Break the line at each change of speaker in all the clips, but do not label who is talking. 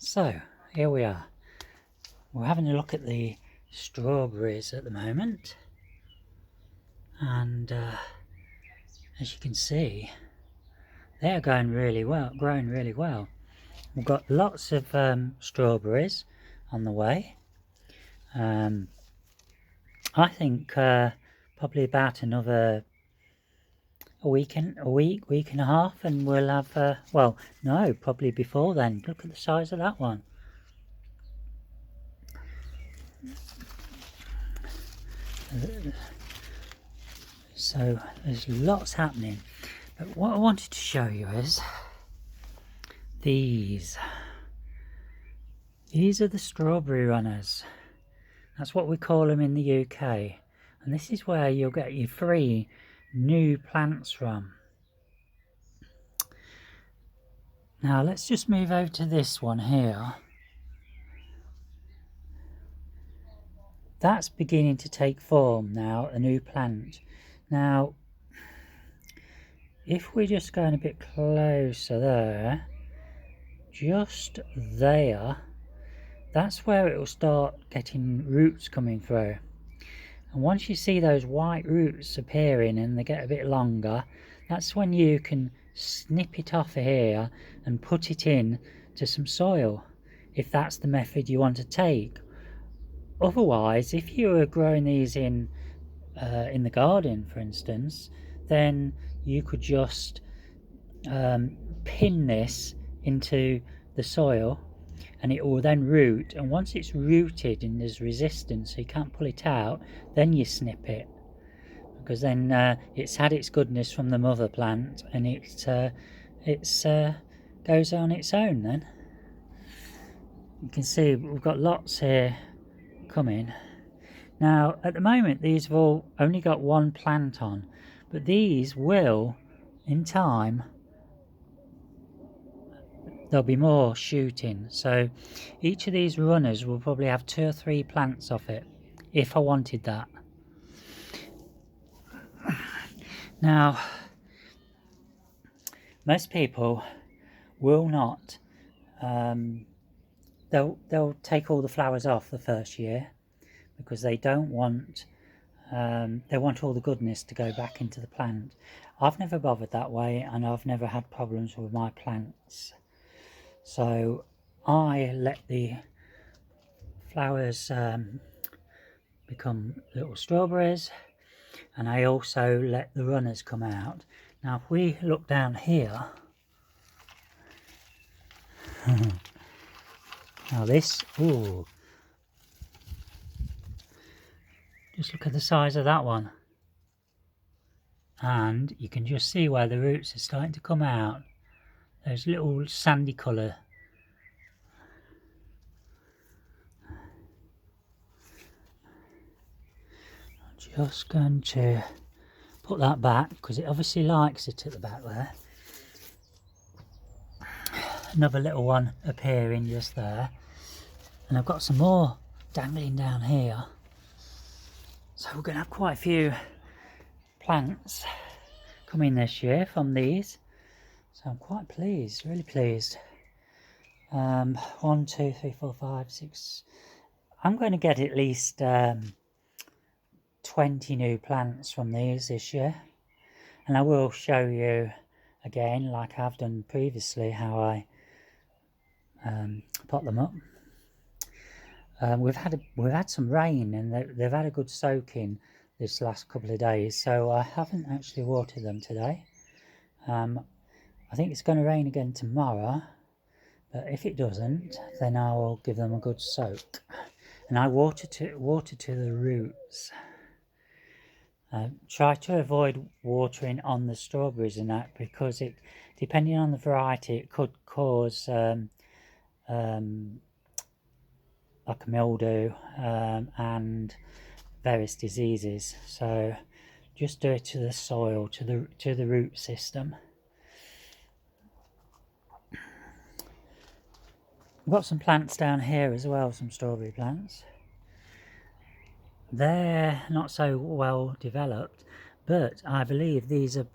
So here we are. We're having a look at the strawberries at the moment, and as you can see, they're going really well, growing really well. We've got lots of strawberries on the way. I think probably about another week and a half, and we'll have well, no, probably before then. Look at the size of that one. So there's lots happening, but what I wanted to show you is these are the strawberry runners. That's what we call them in the UK, and this is where you'll get your free new plants from. Now let's just move over to this one here. That's beginning to take form now, a new plant. Now if we're just going a bit closer there, just there, that's where it will start getting roots coming through. And once you see those white roots appearing and they get a bit longer, that's when you can snip it off here and put it in to some soil, if that's the method you want to take. Otherwise, if you were growing these in the garden, for instance, then you could just pin this into the soil and it will then root, and once it's rooted and there's resistance so you can't pull it out, then you snip it, because then it's had its goodness from the mother plant and it goes on its own. Then you can see we've got lots here coming. Now at the moment these have all only got one plant on, but these will, in time, there'll be more shooting, so each of these runners will probably have 2 or 3 plants off it, if I wanted that. Now most people will not, they'll take all the flowers off the first year, because they don't want, they want all the goodness to go back into the plant. I've never bothered that way, and I've never had problems with my plants. So I let the flowers become little strawberries, and I also let the runners come out. Now if we look down here, now this, ooh, just look at the size of that one, and you can just see where the roots are starting to come out. Those little sandy colour. I'm just going to put that back because it obviously likes it at the back there. Another little one appearing just there, and I've got some more dangling down here. So we're going to have quite a few plants coming this year from these. So I'm quite pleased, really pleased. 1, 2, 3, 4, 5, 6. I'm going to get at least 20 new plants from these this year. And I will show you again, like I've done previously, how I pot them up. We've had some rain, and they've had a good soaking this last couple of days, so I haven't actually watered them today. I think it's going to rain again tomorrow, but if it doesn't, then I will give them a good soak. And I water to the roots. Try to avoid watering on the strawberries and that, because it, depending on the variety, it could cause like a mildew and various diseases. So just do it to the soil, to the root system. We've got some plants down here as well, some strawberry plants. They're not so well developed, but I believe these are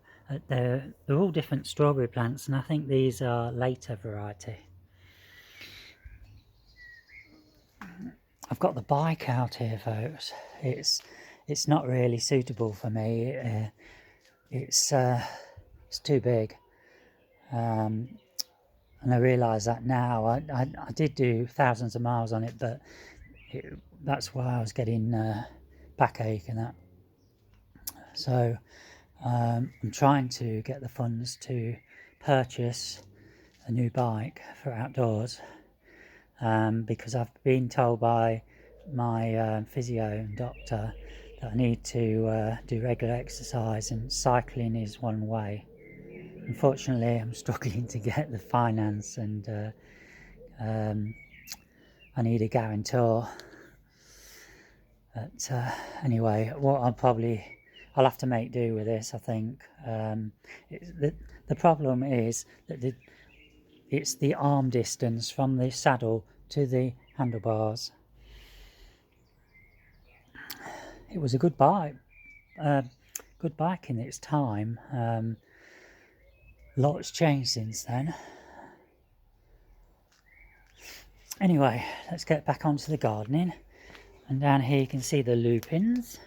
they're all different strawberry plants, and I think these are later variety. I've got the bike out here, folks. It's not really suitable for me. It's too big, and I realise that now. I did do thousands of miles on it, but that's why I was getting backache and that. So I'm trying to get the funds to purchase a new bike for outdoors, because I've been told by my physio and doctor that I need to do regular exercise, and cycling is one way. Unfortunately, I'm struggling to get the finance, and I need a guarantor. But anyway, what I'll have to make do with this, I think. The problem is that it's the arm distance from the saddle to the handlebars. It was a good bike, in its time. Lots changed since then. Anyway, let's get back onto the gardening. And down here you can see the lupins.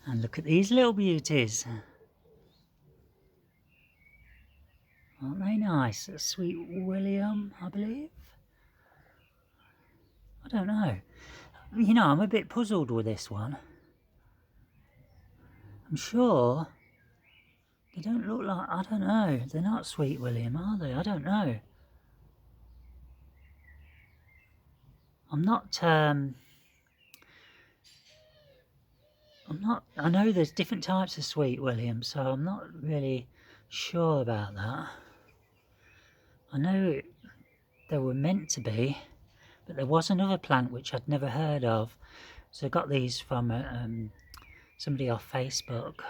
And look at these little beauties. Aren't they nice? A Sweet William, I believe. I don't know. You know, I'm a bit puzzled with this one. I'm sure they don't look like, I don't know. They're not Sweet William, are they? I don't know. I'm not, I know there's different types of Sweet William, so I'm not really sure about that. I know there were meant to be, but there was another plant which I'd never heard of. So I got these from somebody off Facebook.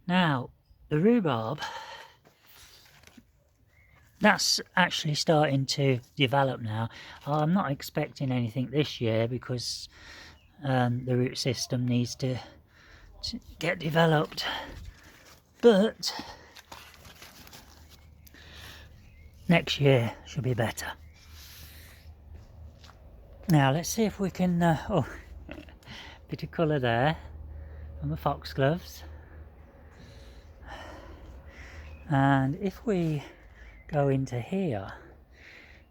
Now, the rhubarb, that's actually starting to develop now. I'm not expecting anything this year because the root system needs to get developed. But next year should be better. Now, let's see if we can... oh, bit of colour there on the foxgloves. And if we go into here,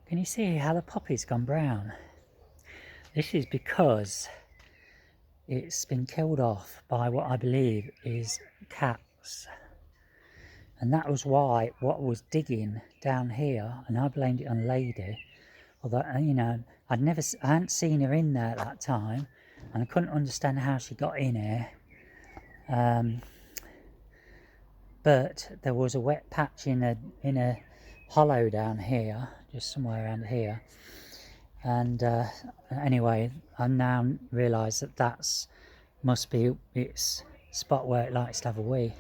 can you see how the poppy's gone brown? This is because it's been killed off by what I believe is cats. And that was why what was digging down here, and I blamed it on Lady, although, you know, I hadn't seen her in there at that time, and I couldn't understand how she got in here. But there was a wet patch in a hollow down here, just somewhere around here. And anyway, I now realise that must be its spot where it likes to have a wee,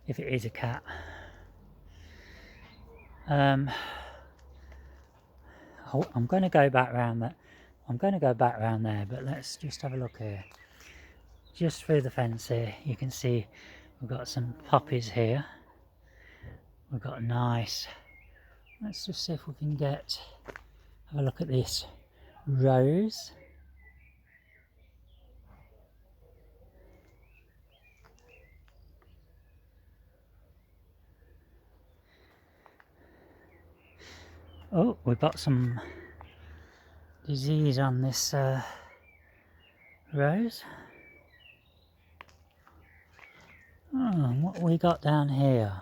if it is a cat. I'm going to go back round that. I'm going to go back round there, but let's just have a look here. Just through the fence here, you can see we've got some poppies here. We've got a nice... Let's just see if we can have a look at this rose. Oh, we've got some disease on this rose. Oh, what have we got down here?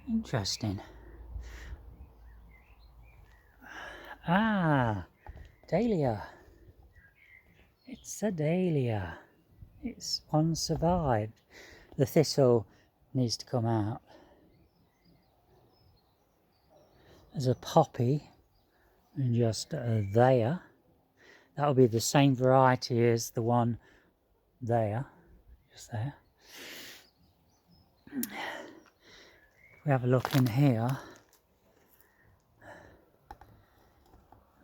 Interesting. Ah, dahlia. It's a dahlia. It's unsurvived. The thistle needs to come out. There's a poppy, and just there. That'll be the same variety as the one there, just there. If we have a look in here,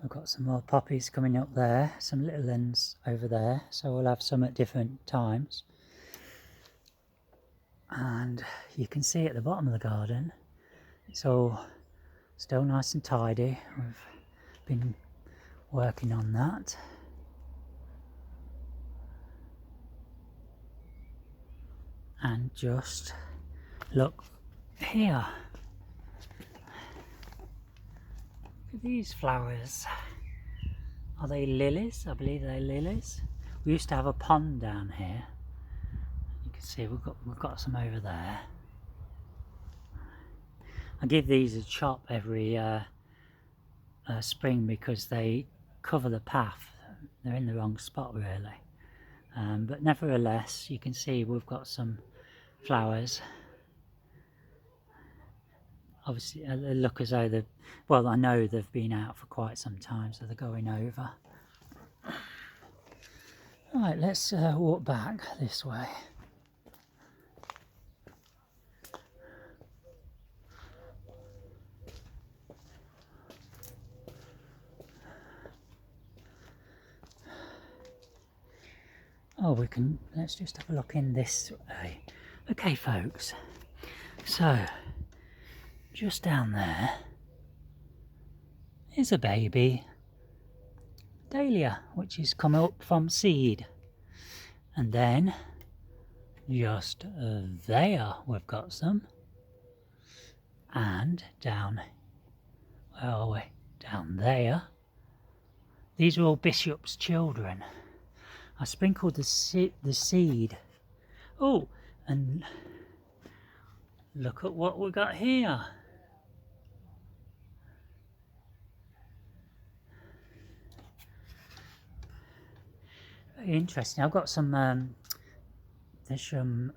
We've got some more poppies coming up there, some little ones over there, so we'll have some at different times. And you can see at the bottom of the garden, it's all still nice and tidy. We've been working on that. And just look here. Look at these flowers. Are they lilies? I believe they're lilies. We used to have a pond down here. You can see we've got some over there. I give these a chop every spring because they cover the path. They're in the wrong spot really. But nevertheless, you can see we've got some flowers. Obviously they look as though they've, well, I know they've been out for quite some time, so they're going over. Right, let's walk back this way. Oh, let's just have a look in this way. Okay folks, so just down there is a baby dahlia which has come up from seed, and then just there we've got some, and down, where are we, down there, these are all Bishop's children. I sprinkled the seed. Oh, and look at what we got here. Very interesting. I've got some there's some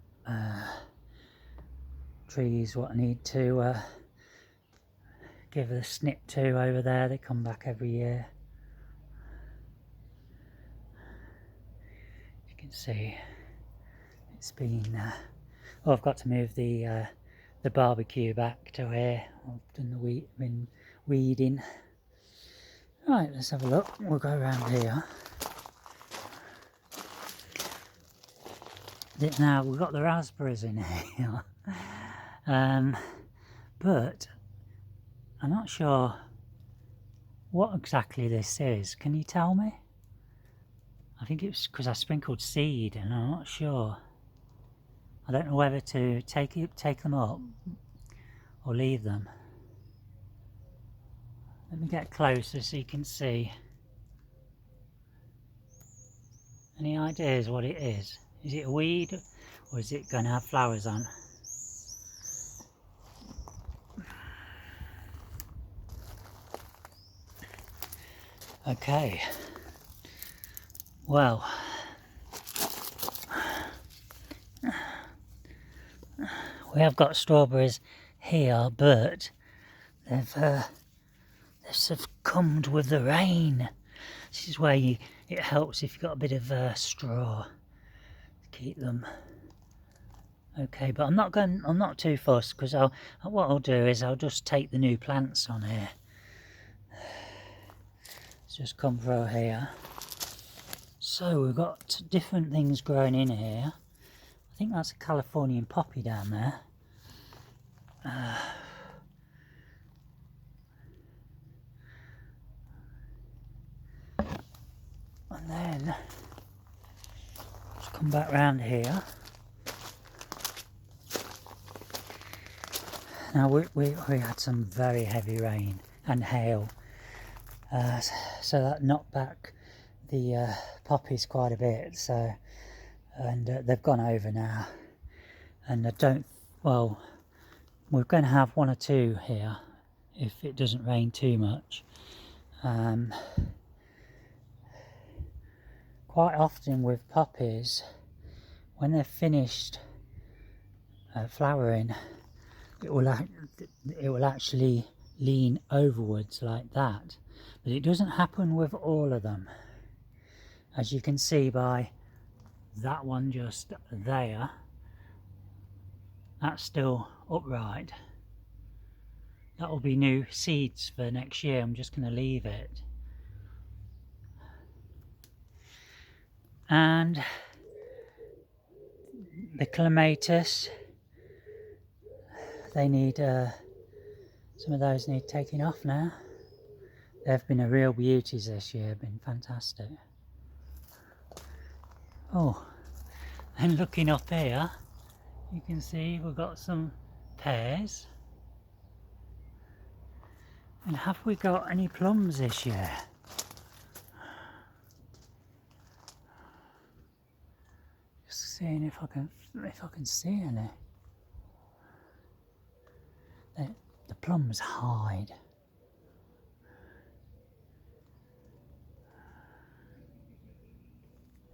trees what I need to give a snip to over there. They come back every year. You can see it's been oh, I've got to move the barbecue back to here. I've done been weeding. Right, let's have a look. We'll go around here. Now we've got the raspberries in here, but I'm not sure what exactly this is. Can you tell me? I think it's because I sprinkled seed and I'm not sure. I don't know whether to take them up or leave them. Let me get closer so you can see. Any ideas what it is? Is it a weed or is it going to have flowers on? Okay. Well, we have got strawberries here, but they've succumbed with the rain. This is where it helps if you've got a bit of straw to keep them. Okay, but I'm not too fussed, because what I'll do is I'll just take the new plants on here. Let's just come through here. So we've got different things growing in here. I think that's a Californian poppy down there. And then let's come back round here. Now we had some very heavy rain and hail, so that knocked back the poppies quite a bit. So, and they've gone over now, and well, we're going to have one or two here if it doesn't rain too much. Quite often with poppies, when they're finished flowering, it will actually lean overwards like that, but it doesn't happen with all of them, as you can see by that one just there. That's still upright. That will be new seeds for next year. I'm just going to leave it. And the clematis, they need some of those need taking off now. They've been a real beauties this year, been fantastic. Oh, and looking up here, you can see we've got some pears. And have we got any plums this year? Just seeing if I can see any. The plums hide.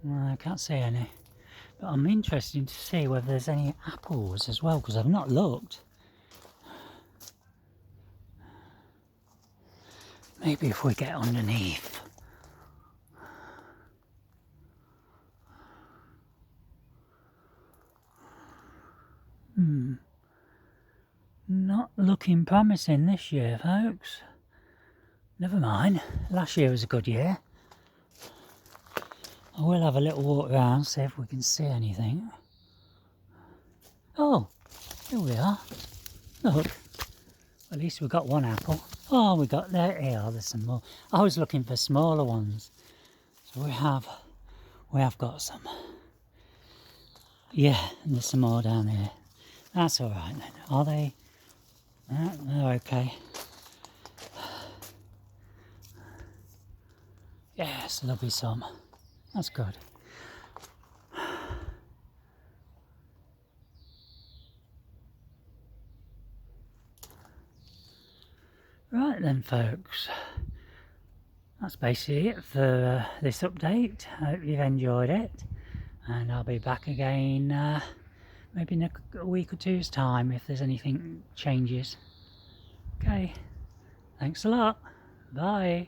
Well, I can't see any. But I'm interested to see whether there's any apples as well, because I've not looked. Maybe if we get underneath. Not looking promising this year, folks. Never mind. Last year was a good year. I will have a little walk around, see if we can see anything. Oh, here we are. Look. At least we got one apple. Oh, we got there. Here, there's some more. I was looking for smaller ones. So we have got some. Yeah, and there's some more down here. That's all right then. Are they? They're okay. Yes, there'll be some. That's good. Right then, folks. That's basically it for this update. I hope you've enjoyed it. And I'll be back again maybe in a week or two's time if there's anything changes. Okay. Thanks a lot. Bye.